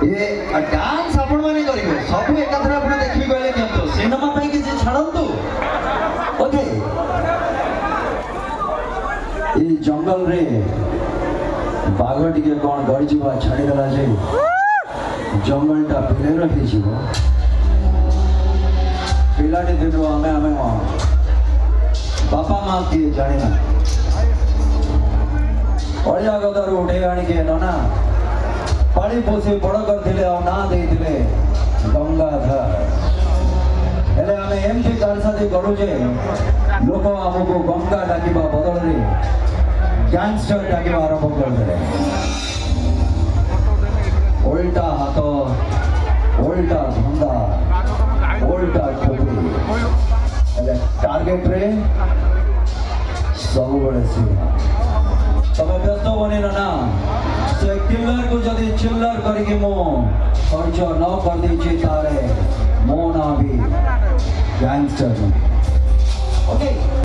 ये डांस आपण माने करिवे सब एकाथरा आपण देखि गले केतो सिनेमा पे कि छाड़ंतु ओके ये जंगल रे बाघ टिके कौन गड़ी जीवा छाड़ी गला जे जंगल टा पिले रखी जीवो पिलाटी दिन आमे आमे बापा माँ किए जाने ना अड़िया गदर उठे आनी के ना पानी पोसी बड़ करथिले आ ना देथिले गंगाधर हेले आमे एमथी कारसादी करू जे लोक हमको गंगा डाकिबा बदल रे गैंगस्टर डाकिबा आरंभ कर देले उल्टा हाथ उल्टा धंधा उल्टा ठोकरी हेले टार्गेट रे सब बड़े सीधा तबे व्यस्त बने ना से किलर को जदी चिल्लर करके मो खर्च न कर दी तारे मो ना भी गैंगस्टर ओके